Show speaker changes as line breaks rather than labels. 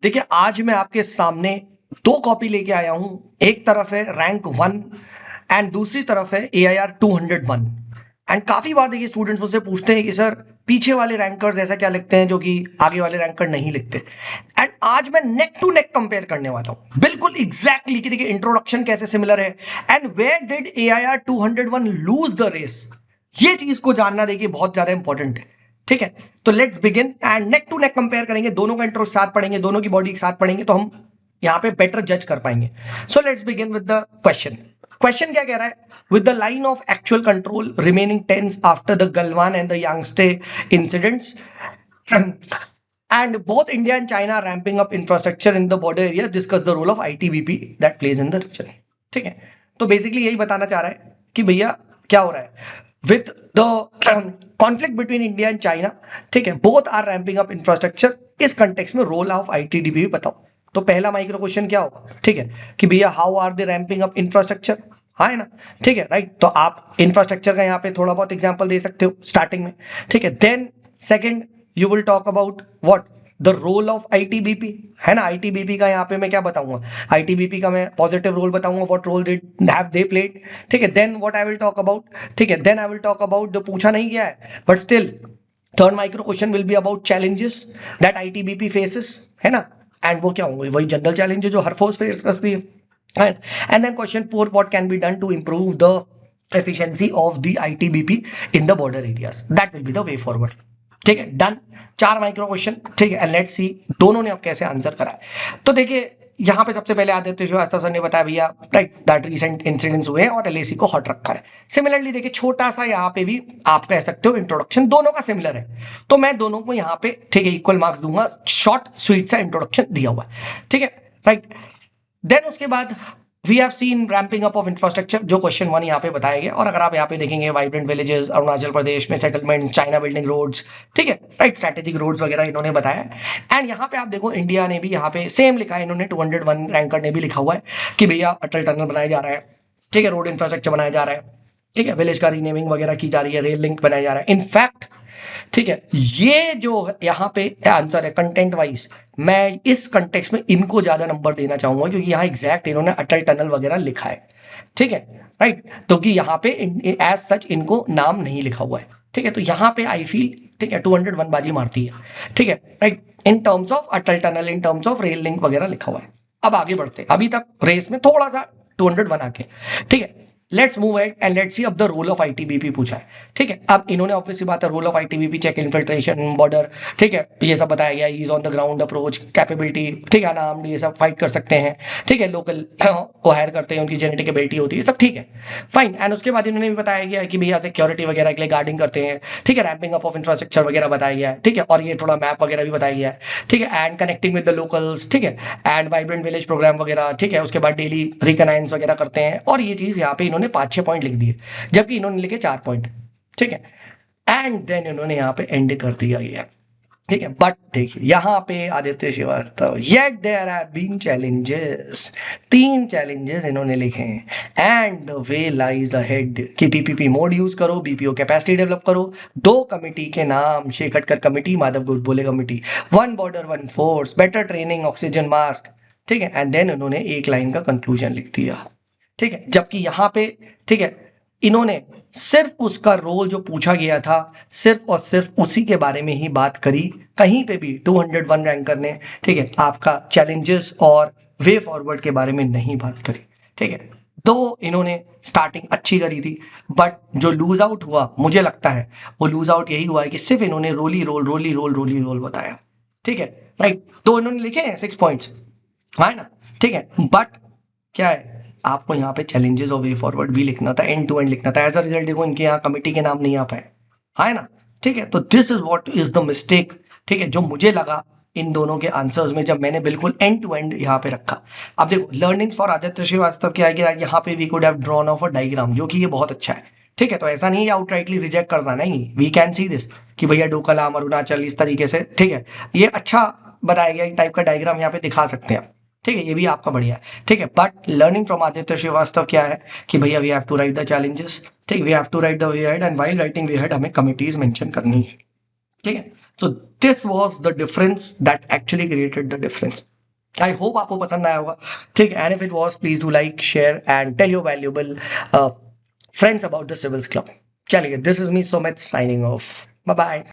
देखिए आज मैं आपके सामने दो कॉपी लेके आया हूं। एक तरफ है रैंक 1 एंड दूसरी तरफ है AIR 201। एंड काफी बार देखिए स्टूडेंट्स मुझसे पूछते हैं कि सर पीछे वाले रैंकर्स ऐसा क्या लिखते हैं जो कि आगे वाले रैंकर नहीं लिखते। एंड आज मैं नेक टू नेक कंपेयर करने वाला हूं बिल्कुल एग्जैक्टली कि देखिए इंट्रोडक्शन कैसे सिमिलर है and where did AIR 201 lose the race. ये चीज को जानना देखिए बहुत ज्यादा इंपॉर्टेंट है। ठीक है, तो let's begin and neck to neck compare करेंगे, दोनों का इंट्रो साथ पढ़ेंगे, दोनों की बॉडी साथ पढ़ेंगे तो हम यहां पे बेटर जज कर पाएंगे। So let's begin with the question. Question क्या कह रहा है? With the line of actual control remaining tense after the Galwan and the Yangtse incidents and both India and China are ramping up infrastructure in the border areas, discuss the role of ITBP that plays in the region। ठीक है, तो basically यही बताना चाह रहा है कि भैया क्या हो रहा है with the conflict between India and China। ठीक है, both are ramping up infrastructure। इस कंटेक्स्ट में रोल ऑफ ITBP बताओ। तो पहला माइक्रो क्वेश्चन क्या होगा? ठीक है, कि भैया how are they ramping up infrastructure. हाँ है ना? ठीक है, राइट। तो आप इंफ्रास्ट्रक्चर का यहाँ पे थोड़ा बहुत एग्जांपल दे सकते हो स्टार्टिंग में। ठीक है, then second you will talk about what the role of ITBP, है ना? ITBP का यहाँ पे मैं क्या बताऊंगा? ITBP का मैं पॉजिटिव रोल बताऊंगा, what role did have they played. ठीक है, then what I will talk about, ठीक है, then I will talk about, जो पूछा नहीं गया है but still third micro question will be about challenges that ITBP faces, है ना? एंड वो क्या होंगे? वही जनरल चैलेंजेस जो हर फोर्स फेस करती है। And then question 4, what can be done to improve the efficiency of the ITBP in the border areas, that will be the way forward। ठीक है, डन। 4 micro question. ठीक है, and let's see दोनों ने अब कैसे आंसर करा है। तो देखिए यहां पे सबसे पहले आदित्य श्रीवास्तव सर ने बताया भैया राइट दैट रिसेंट इंसिडेंट्स हुए हैं और LAC को हॉट रखा है। सिमिलरली देखिए छोटा सा यहाँ पे भी आप कह सकते हो इंट्रोडक्शन दोनों का सिमिलर है, तो मैं दोनों को यहाँ पे ठीक है इक्वल मार्क्स दूंगा। शॉर्ट स्वीट सा इंट्रोडक्शन दिया हुआ है। ठीक है, राइट। देन उसके बाद we have seen ramping up of infrastructure, जो क्वेश्चन 1 यहाँ पे बताया गया। और अगर आप यहाँ पे देखेंगे वाइब्रेंट विलेजेस अरुणाचल प्रदेश में, सेटलमेंट, चाइना बिल्डिंग रोड्स, ठीक है, राइट, स्ट्रेटेजिक रोड्स वगैरह इन्होंने बताया। एंड यहाँ पे आप देखो इंडिया ने भी यहाँ पे सेम लिखा है, इन्होंने 201 रैंकर ने भी लिखा हुआ है कि भैया अटल टनल बनाया जा रहा है। ठीक है, रोड इंफ्रास्ट्रक्चर बनाया जा रहा है। ठीक है, विलेज का रीनेमिंग वगैरह की जा रही है, रेल लिंक बनाया जा रहा है। इनफैक्ट ठीक है, ये जो यहाँ पे आंसर है कंटेंट वाइज, मैं इस कंटेक्स्ट में इनको ज्यादा नंबर देना चाहूंगा क्योंकि यहाँ एग्जैक्ट इन्होंने अटल टनल वगैरह लिखा है। ठीक है, राइट, तो कि यहाँ पे एज सच इनको नाम नहीं लिखा हुआ है। ठीक है, तो यहाँ पे आई फील ठीक है 201 बाजी मारती है। ठीक है, right, in terms of Atal tunnel, in terms of rail link वगैरह लिखा हुआ है। अब आगे बढ़ते, अभी तक रेस में थोड़ा सा 201 आके। ठीक है, let's move at and let's see अब द रोल ऑफ ITBP पूछा है। ठीक है, अब इन्होंने ऑब्वियसली बात है role of ITBP, check infiltration border, ठीक है, ये सब बताया गया। Is on the ground approach, capability, ठीक है, नाम ये सब फाइट कर सकते हैं। ठीक है, लोकल को हायर करते हैं, उनकी जेनेटिक एबिलिटी होती है, सब ठीक है, फाइन। एंड उसके बाद इन्होंने भी बताया गया कि भैया सिक्योरिटी वगैरह के लिए गार्डिंग करते हैं। ठीक है, रैम्पिंग अप ऑफ इंफ्रास्ट्रक्चर वगैरह बताया गया है। ठीक है, और ये थोड़ा मैप वगैरह भी बताया गया है। ठीक है, and connecting with the locals, ठीक है, एंड वाइब्रेंट विलेज प्रोग्राम वगैरह। ठीक है, उसके बाद डेली रिकनाइंस वगैरह करते हैं। और ये चीज यहाँ पे इन्होंने 5-6 पॉइंट लिख दिए जबकि इन्होंने लिखे 4 पॉइंट। ठीक है, एंड देन इन्होंने यहाँ पे एंड कर दिया गया। ठीक है, बट देखिए यहाँ पे Aditya Srivastava yet there have been challenges, 3 challenges इन्होंने लिखे हैं। And the way lies ahead कि PPP मोड यूज करो, BPO कैपेसिटी डेवलप करो। 2 कमिटी के नाम, Shekatkar committee, Madhav Godbole committee, 1 border 1 force, better training, oxygen mask. ठीक है, एंड देन उन्होंने एक लाइन का कंक्लूजन लिख दिया। ठीक है, जबकि यहां पे ठीक है इन्होंने सिर्फ उसका रोल जो पूछा गया था सिर्फ और सिर्फ उसी के बारे में ही बात करी। कहीं पे भी 201 रैंकर ने ठीक है आपका चैलेंजेस और वे फॉरवर्ड के बारे में नहीं बात करी। ठीक है, तो इन्होंने स्टार्टिंग अच्छी करी थी बट जो लूज आउट हुआ मुझे लगता है वो लूज आउट यही हुआ है कि सिर्फ इन्होंने रोली रोल बताया। ठीक है, राइट, तो इन्होंने लिखे हैं 6 पॉइंट्स, है ना? ठीक है, बट क्या है आपको यहाँ पे चैलेंजेस और वे फॉरवर्ड भी लिखना था, एंड टू एंड लिखना था। एज अ रिजल्ट देखो इनके यहाँ कमिटी के नाम नहीं आ पाए, है ना? ठीक है, तो this is what is the mistake. ठीक है, जो मुझे लगा इन दोनों के आंसर्स में जब मैंने बिल्कुल एंड टू एंड यहाँ पे रखा। अब देखो लर्निंग्स फॉर आदित्य श्रीवास्तव क्या है कि यहाँ पे we could have drawn of a diagram, जो कि ये बहुत अच्छा है। ठीक है, तो ऐसा नहीं है आउटराइटली रिजेक्ट करना, नहीं, वी कैन सी दिस कि भैया डोकलाम अरुणाचल इस तरीके से। ठीक है, ये अच्छा बनाया गया टाइप का डायग्राम यहाँ पे दिखा सकते हैं। ठीक है, ये भी आपका बढ़िया है। ठीक है, but learning from Aditya Srivastava क्या है कि भैया we have to write the challenges. ठीक, we have to write the way head and while writing way head हमें कमिटीज मेंशन करनी है। ठीक है, so this was the difference that actually created the difference. I hope आपको पसंद आया होगा, ठीक है। And if it was, please do like, share and tell your valuable friends about the civils club. चलिए, this is me Sumit signing off, bye bye.